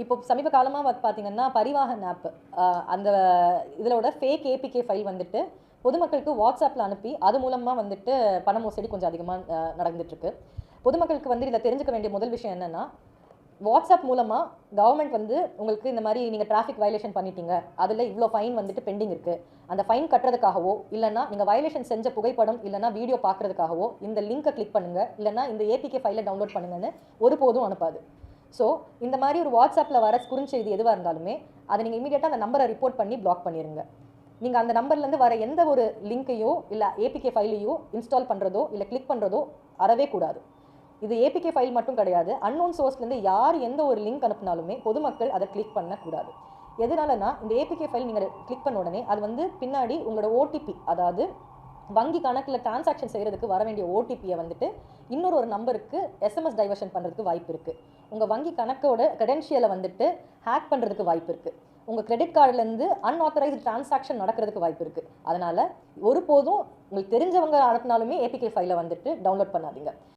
இப்போ சமீப காலமாக பார்த்தீங்கன்னா பரிவாஹன் ஆப் அந்த இதோட ஃபேக் ஏபிகே ஃபைல் வந்துட்டு பொதுமக்களுக்கு வாட்ஸ்அப்பில் அனுப்பி அது மூலமாக வந்துட்டு பண மோசடி கொஞ்சம் அதிகமாக நடந்துட்டுருக்கு. பொதுமக்களுக்கு வந்து இதில் தெரிஞ்சுக்க வேண்டிய முதல் விஷயம் என்னென்னா, வாட்ஸ்அப் மூலமாக கவர்மெண்ட் வந்து உங்களுக்கு இந்த மாதிரி நீங்கள் டிராஃபிக் வயலேஷன் பண்ணிட்டீங்க, அதில் இவ்வளோ ஃபைன் வந்துட்டு பெண்டிங் இருக்குது, அந்த ஃபைன் கட்டுறதுக்காகவோ இல்லைனா நீங்கள் வயலேஷன் செஞ்ச புகைப்படம் இல்லைனா வீடியோ பார்க்குறதுக்காகவோ இந்த லிங்கை கிளிக் பண்ணுங்கள், இல்லைனா இந்த ஏபிகே ஃபைலை டவுன்லோட் பண்ணுங்கன்னு ஒருபோதும் அனுப்பாது. ஸோ இந்த மாதிரி ஒரு வாட்ஸ்அப்பில் வர குறுஞ்செய்தி எதுவாக இருந்தாலுமே அதை நீங்கள் இமீடியட்டாக அந்த நம்பரை ரிப்போர்ட் பண்ணி பிளாக் பண்ணிடுங்க. நீங்கள் அந்த நம்பர்லேருந்து வர எந்த ஒரு லிங்கையோ இல்லை ஏபிகே ஃபைலையோ இன்ஸ்டால் பண்ணுறதோ இல்லை கிளிக் பண்ணுறதோ அறவே கூடாது. இது ஏபிகே ஃபைல் மட்டும் கிடையாது, அன்னோன் சோர்ஸ்லேருந்து யார் எந்த ஒரு லிங்க் அனுப்பினாலுமே பொதுமக்கள் அதை கிளிக் பண்ணக்கூடாது. எதனாலனா இந்த ஏபிகே ஃபைல் நீங்கள் கிளிக் பண்ண உடனே அது வந்து பின்னாடி உங்களோட ஓடிபி, அதாவது வங்கி கணக்கில் டிரான்சாக்ஷன் செய்கிறதுக்கு வர வேண்டிய ஓடிபியை வந்துட்டு இன்னொரு நம்பருக்கு எஸ்எம்எஸ் டைவர்ஷன் பண்ணுறதுக்கு வாய்ப்பு இருக்குது. உங்கள் வங்கி கணக்கோட கிரெடென்ஷியலை வந்துட்டு ஹேக் பண்ணுறதுக்கு வாய்ப்பு இருக்குது. உங்கள் கிரெடிட் கார்டுலேருந்து அன்ஆத்தரைஸ்டு டிரான்சாக்ஷன் நடக்கிறதுக்கு வாய்ப்பு இருக்குது. அதனால் ஒருபோதும் உங்களுக்கு தெரிஞ்சவங்க அனுப்பினாலுமே ஏபிகே ஃபைலை வந்துட்டு டவுன்லோட் பண்ணாதீங்க.